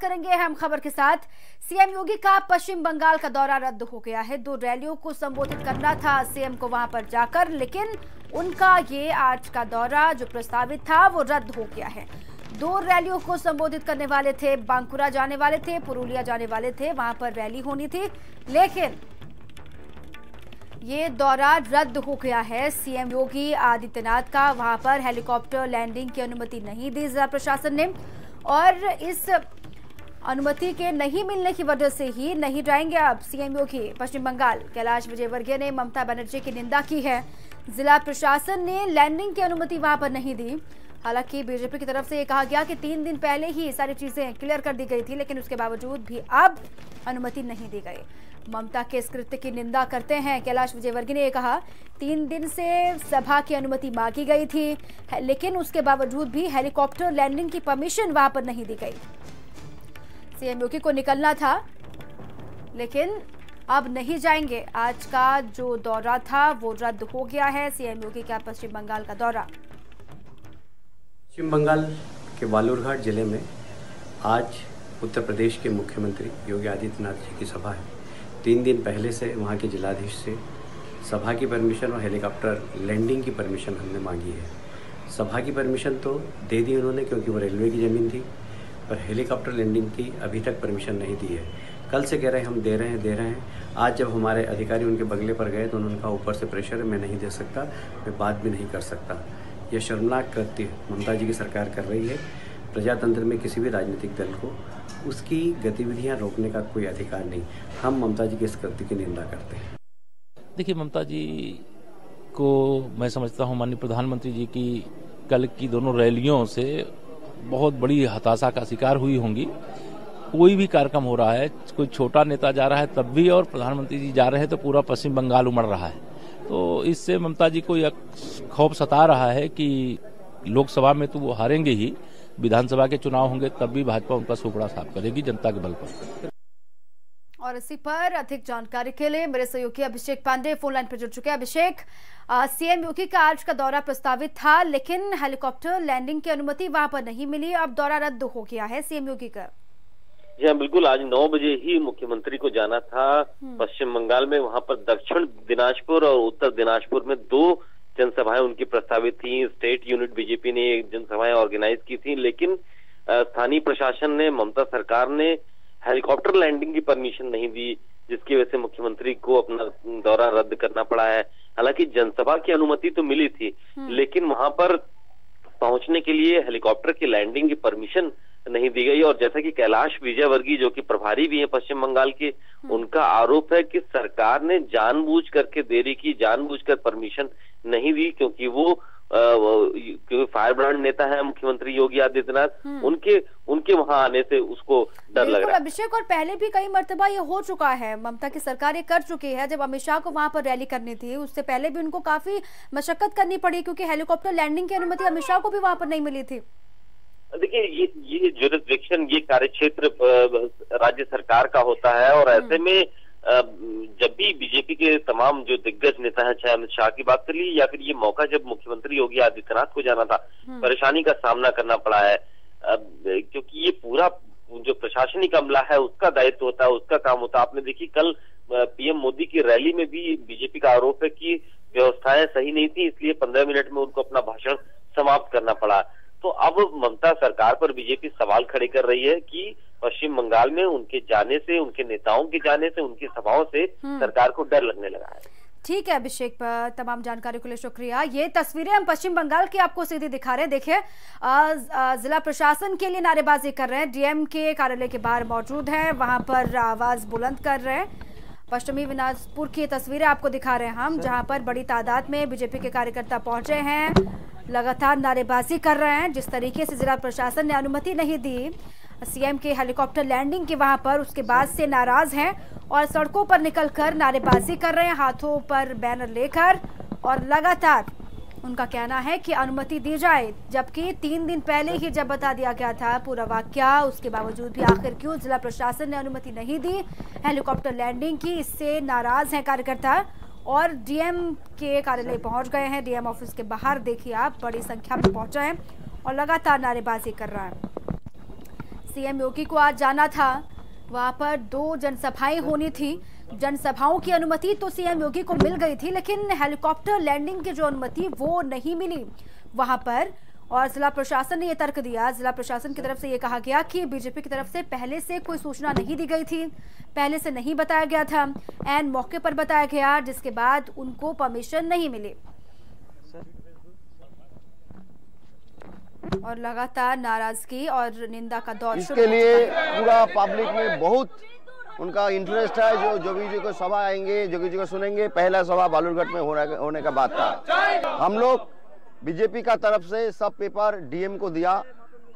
करेंगे अहम खबर के साथ। सीएम योगी का पश्चिम बंगाल का दौरा रद्द हो गया है। 2 रैलियों को संबोधित करना था सीएम को वहां पर जाकर, लेकिन उनका ये आज का दौरा जो प्रस्तावित था वो रद्द हो गया है। 2 रैलियों को संबोधित करने वाले थे, बांकुरा जाने वाले थे, पुरुलिया जाने वाले थे, वहां पर रैली होनी थी, लेकिन ये दौरा रद्द हो गया है। सीएम योगी आदित्यनाथ का वहां पर हेलीकॉप्टर लैंडिंग की अनुमति नहीं दी जिला प्रशासन ने, और इस अनुमति के नहीं मिलने की वजह से ही नहीं जाएंगे अब सीएम योगी पश्चिम बंगाल। कैलाश विजयवर्गीय ने ममता बनर्जी की निंदा की है। जिला प्रशासन ने लैंडिंग की अनुमति वहां पर नहीं दी। हालांकि बीजेपी की तरफ से ये कहा गया कि 3 दिन पहले ही सारी चीजें क्लियर कर दी गई थी, लेकिन उसके बावजूद भी अब अनुमति नहीं दी गई। ममता के इस कृत्य की निंदा करते हैं कैलाश विजयवर्गीय ने ये कहा, 3 दिन से सभा की अनुमति मांगी गई थी, लेकिन उसके बावजूद भी हेलीकॉप्टर लैंडिंग की परमिशन वहां पर नहीं दी गई। सीएम योगी को निकलना था, लेकिन अब नहीं जाएंगे। आज का जो दौरा था वो रद्द हो गया है, सीएम योगी का पश्चिम बंगाल का दौरा। पश्चिम बंगाल के बालूरघाट जिले में आज उत्तर प्रदेश के मुख्यमंत्री योगी आदित्यनाथ जी की सभा है। 3 दिन पहले से वहाँ के जिलाधीश से सभा की परमिशन और हेलीकॉप्टर लैंडिंग की परमिशन हमने मांगी है। सभा की परमिशन तो दे दी उन्होंने क्योंकि वो रेलवे की ज़मीन थी, पर हेलीकॉप्टर लैंडिंग की अभी तक परमिशन नहीं दी है। कल से कह रहे हैं हम दे रहे हैं। आज जब हमारे अधिकारी उनके बंगले पर गए तो उन्होंने कहा ऊपर से प्रेशर है, मैं नहीं दे सकता, मैं बात भी नहीं कर सकता। यह शर्मनाक कृत्य ममता जी की सरकार कर रही है। प्रजातंत्र में किसी भी राजनीतिक दल को उसकी गतिविधियां रोकने का कोई अधिकार नहीं। हम ममता जी के इस कृत्य की निंदा करते हैं। देखिए, ममता जी को मैं समझता हूं माननीय प्रधानमंत्री जी की कल की दोनों रैलियों से बहुत बड़ी हताशा का शिकार हुई होंगी। कोई भी कार्यक्रम हो रहा है, कोई छोटा नेता जा रहा है तब भी, और प्रधानमंत्री जी जा रहे हैं तो पूरा पश्चिम बंगाल उमड़ रहा है। तो इससे ममता जी को यह खौफ सता रहा है कि लोकसभा में तो वो हारेंगे ही, विधानसभा के चुनाव होंगे तब भी भाजपा उनका सुपड़ा साफ करेगी जनता के बल पर। और इसी पर अधिक जानकारी के लिए मेरे सहयोगी अभिषेक पांडे फोन लाइन पर जुड़ चुके हैं। अभिषेक, सीएम योगी का आज का दौरा प्रस्तावित था, लेकिन हेलीकॉप्टर लैंडिंग की अनुमति वहां पर नहीं मिली, अब दौरा रद्द हो गया है सीएम योगी का। जी हाँ, बिल्कुल। आज 9 बजे ही मुख्यमंत्री को जाना था पश्चिम बंगाल में। वहां पर दक्षिण दिनाजपुर और उत्तर दिनाजपुर में 2 जनसभाएं उनकी प्रस्तावित थी। स्टेट यूनिट बीजेपी ने जनसभाएं ऑर्गेनाइज की थी, लेकिन स्थानीय प्रशासन ने, ममता सरकार ने हेलीकॉप्टर लैंडिंग की परमिशन नहीं दी, जिसकी वजह से मुख्यमंत्री को अपना दौरा रद्द करना पड़ा है। हालांकि जनसभा की अनुमति तो मिली थी, लेकिन वहां पर पहुंचने के लिए हेलीकॉप्टर की लैंडिंग की परमिशन नहीं दी गई। और जैसा कि कैलाश विजयवर्गीय जो कि प्रभारी भी हैं पश्चिम बंगाल के, उनका आरोप है कि सरकार ने जानबूझ करके देरी की, जानबूझकर परमिशन नहीं दी, क्योंकि वो क्योंकि फायर ब्रांड नेता है मुख्यमंत्री योगी आदित्यनाथ, उनके वहां आने से उसको डर लग रहा है। अभिषेक, और पहले भी कई मर्तबा ये हो चुका है, ममता की सरकार ये कर चुकी है। जब अमित शाह को वहां पर रैली करनी थी, उससे पहले भी उनको काफी मशक्कत करनी पड़ी, क्योंकि हेलीकॉप्टर लैंडिंग की अनुमति अमित शाह को भी वहां पर नहीं मिली थी। देखिए, ये जुरिस्डिक्शन, ये कार्यक्षेत्र राज्य सरकार का होता है, और ऐसे में जब भी बीजेपी के तमाम जो दिग्गज नेता हैं, चाहे अमित शाह की बात कर ली, या फिर ये मौका जब मुख्यमंत्री योगी आदित्यनाथ को जाना था, परेशानी का सामना करना पड़ा है, क्योंकि ये पूरा जो प्रशासनिक अमला है उसका दायित्व होता है, उसका काम होता है। आपने देखी कल पीएम मोदी की रैली में भी बीजेपी का आरोप है कि व्यवस्थाएं सही नहीं थी, इसलिए 15 मिनट में उनको अपना भाषण समाप्त करना पड़ा। तो अब ममता सरकार पर बीजेपी सवाल खड़े कर रही है कि पश्चिम बंगाल में उनके जाने से, उनके नेताओं के जाने से, उनकी सभाओं से सरकार को डर लगने लगा है। ठीक है अभिषेक, पर तमाम जानकारी के लिए शुक्रिया। ये तस्वीरें हम पश्चिम बंगाल की आपको सीधी दिखा रहे हैं। देखिए, जिला प्रशासन के लिए नारेबाजी कर रहे हैं, डीएम के कार्यालय के बाहर मौजूद हैं, वहां पर आवाज बुलंद कर रहे हैं। पश्चिमी दिनाजपुर की तस्वीरें आपको दिखा रहे हैं हम, जहां पर बड़ी तादाद में बीजेपी के कार्यकर्ता पहुंचे हैं, लगातार नारेबाजी कर रहे हैं। जिस तरीके से जिला प्रशासन ने अनुमति नहीं दी सीएम के हेलीकॉप्टर लैंडिंग के वहां पर, उसके बाद से नाराज हैं और सड़कों पर निकलकर नारेबाजी कर रहे हैं, हाथों पर बैनर लेकर, और लगातार उनका कहना है कि अनुमति दी जाए। जबकि 3 दिन पहले ही जब बता दिया गया था पूरा वाकया, उसके बावजूद भी आखिर क्यों जिला प्रशासन ने अनुमति नहीं दी हेलीकॉप्टर लैंडिंग की, इससे नाराज हैं कार्यकर्ता और डीएम के कार्यालय पहुंच गए हैं। डीएम ऑफिस के बाहर देखिए आप, बड़ी संख्या में पहुंचे हैं और लगातार नारेबाजी कर रहा है। सीएम योगी को आज जाना था, वहां पर 2 जनसभाएं होनी थी। जनसभाओं की अनुमति तो सीएम योगी को मिल गई थी, लेकिन हेलीकॉप्टर लैंडिंग की जो अनुमति वो नहीं मिली वहां पर। और जिला प्रशासन ने यह तर्क दिया, जिला प्रशासन की तरफ से यह कहा गया कि बीजेपी की तरफ से पहले से कोई सूचना नहीं दी गई थी, पहले से नहीं बताया गया था, एन मौके पर बताया गया, जिसके बाद उनको परमिशन नहीं मिली। और लगातार नाराजगी और निंदा का दौर इसके लिए पूरा पब्लिक में बहुत उनका इंटरेस्ट है। जो जोगी जी को सभा आएंगे, जोगी जी को सुनेंगे। पहला सभा बालूरघाट में होने का बात था। हम लोग बीजेपी का तरफ से सब पेपर डीएम को दिया,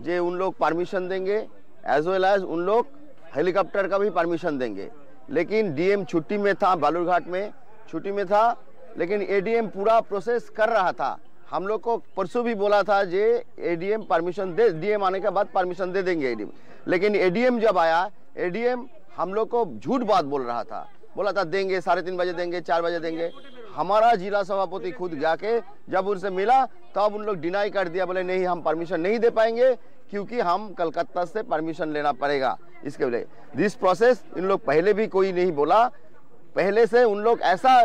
जो उन लोग परमिशन देंगे, एज वेल एज उन लोग हेलीकॉप्टर का भी परमिशन देंगे। लेकिन डीएम छुट्टी में था, बालूरघाट में छुट्टी में था, लेकिन एडीएम पूरा प्रोसेस कर रहा था। हम लोग को परसों भी बोला था जे एडीएम परमिशन दे, डीएम आने के बाद परमिशन दे देंगे एडीएम। लेकिन एडीएम जब आया, एडीएम हम लोग को झूठ बात बोल रहा था, बोला था देंगे 3:30 बजे देंगे, 4 बजे देंगे। हमारा जिला सभापति खुद जाके जब उनसे मिला तब उन लोग डिनाई कर दिया, बोले नहीं हम परमिशन नहीं दे पाएंगे क्योंकि हम कलकत्ता से परमिशन लेना पड़ेगा। इसके लिए दिस प्रोसेस इन लोग पहले भी कोई नहीं बोला, पहले से उन लोग ऐसा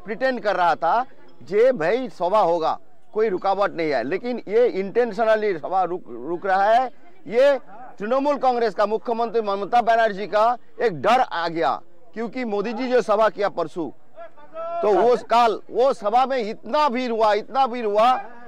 प्रिटेंड कर रहा था जे भाई सभा होगा, कोई रुकावट नहीं है। लेकिन ये इंटेंशनली सभा रुक रहा है। ये तृणमूल कांग्रेस का मुख्यमंत्री ममता बनर्जी का एक डर आ गया, क्योंकि मोदी जी जो सभा किया परसों, तो वो सभा में इतना भीड़ हुआ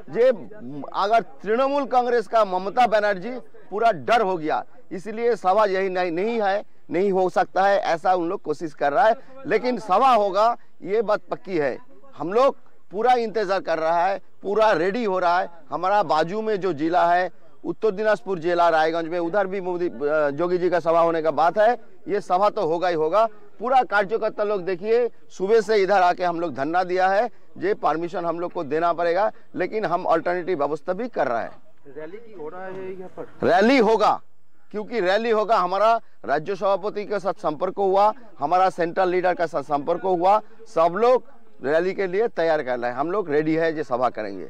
जे अगर तृणमूल कांग्रेस का ममता बनर्जी पूरा डर हो गया। इसलिए सभा यही नहीं हो सकता है, ऐसा उन लोग कोशिश कर रहा है। लेकिन सभा होगा ये बात पक्की है। हम लोग पूरा इंतजार कर रहा है, पूरा रेडी हो रहा है। हमारा बाजू में जो जिला है उत्तर दिनाजपुर जिला रायगंज में, उधर भी मोदी जोगी जी का सभा होने का बात है। ये सभा तो होगा ही होगा। पूरा कार्यकर्ता लोग देखिए सुबह से इधर आके हम लोग धरना दिया है, जे परमिशन हम लोग को देना पड़ेगा, लेकिन हम अल्टरनेटिव व्यवस्था भी कर रहा है। रैली की हो रहा है यहाँ पर? रैली होगा, क्योंकि रैली होगा। हमारा राज्य सभापति के साथ संपर्क हुआ, हमारा सेंट्रल लीडर का साथ संपर्क हुआ। सब लोग रैली के लिए तैयार कर रहे हैं। हम लोग रेडी है, जो सभा करेंगे।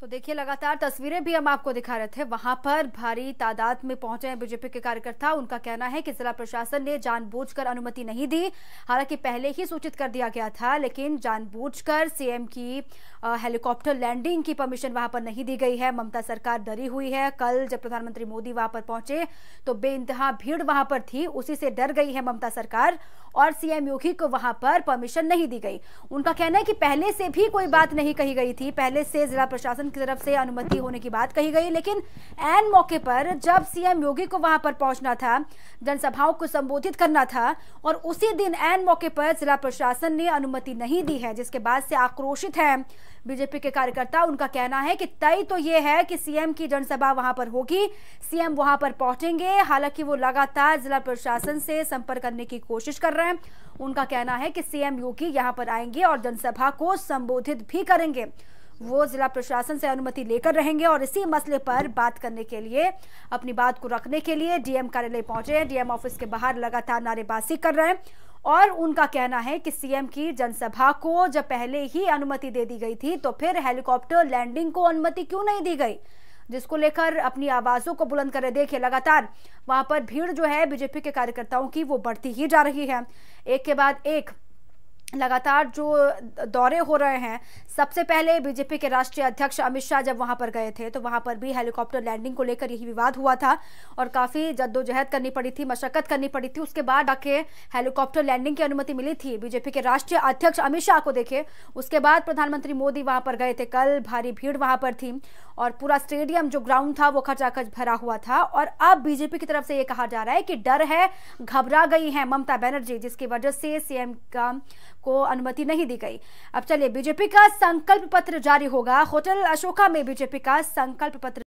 तो देखिए लगातार तस्वीरें भी हम आपको दिखा रहे थे, वहां पर भारी तादाद में पहुंचे हैं बीजेपी के कार्यकर्ता। उनका कहना है कि जिला प्रशासन ने जानबूझकर अनुमति नहीं दी, हालांकि पहले ही सूचित कर दिया गया था, लेकिन जानबूझकर सीएम की हेलीकॉप्टर लैंडिंग की परमिशन वहां पर नहीं दी गई है। ममता सरकार डरी हुई है। कल जब प्रधानमंत्री मोदी वहां पर पहुंचे तो बेइंतहा भीड़ वहां पर थी, उसी से डर गई है ममता सरकार और सीएम योगी को वहां पर परमिशन नहीं दी गई। उनका कहना है कि पहले से भी कोई बात नहीं कही गई थी, पहले से जिला प्रशासन की तरफ से अनुमति होने की बात कही गई, लेकिन ऐन मौके पर जब सीएम योगी को वहां पर पहुंचना था, जनसभाओं को संबोधित करना था, और उसी दिन ऐन मौके पर जिला प्रशासन ने अनुमति नहीं दी है, जिसके बाद से आक्रोशित है बीजेपी के कार्यकर्ता। उनका कहना है कि तय तो ये है कि सीएम की जनसभा वहां पर होगी, सीएम वहां पर पहुंचेंगे। हालांकि वो लगातार जिला प्रशासन से संपर्क करने की कोशिश कर रहे हैं। उनका कहना है कि सीएम योगी यहां पर आएंगे और जनसभा को संबोधित भी करेंगे। वो जिला प्रशासन से अनुमति लेकर रहेंगे और इसी मसले पर बात करने के लिए, अपनी बात को रखने के लिए डीएम कार्यालय पहुंचे। डीएम ऑफिस के बाहर लगातार नारेबाजी कर रहे हैं और उनका कहना है कि सीएम की जनसभा को जब पहले ही अनुमति दे दी गई थी तो फिर हेलीकॉप्टर लैंडिंग को अनुमति क्यों नहीं दी गई, जिसको लेकर अपनी आवाजों को बुलंद करे। देखिए लगातार वहां पर भीड़ जो है बीजेपी के कार्यकर्ताओं की वो बढ़ती ही जा रही है। एक के बाद एक लगातार जो दौरे हो रहे हैं। सबसे पहले बीजेपी के राष्ट्रीय अध्यक्ष अमित शाह जब वहां पर गए थे तो वहां पर भी हेलीकॉप्टर लैंडिंग को लेकर यही विवाद हुआ था और काफी जद्दोजहद करनी पड़ी थी, मशक्कत करनी पड़ी थी। उसके बाद आके हेलीकॉप्टर लैंडिंग की अनुमति मिली थी बीजेपी के राष्ट्रीय अध्यक्ष अमित शाह को। देखे उसके बाद प्रधानमंत्री मोदी वहां पर गए थे। कल भारी भीड़ वहां पर थी और पूरा स्टेडियम जो ग्राउंड था वो खचाखच भरा हुआ था। और अब बीजेपी की तरफ से ये कहा जा रहा है कि डर है, घबरा गई है ममता बनर्जी, जिसकी वजह से सीएम को अनुमति नहीं दी गई। अब चलिए, बीजेपी का संकल्प पत्र जारी होगा। होटल अशोका में बीजेपी का संकल्प पत्र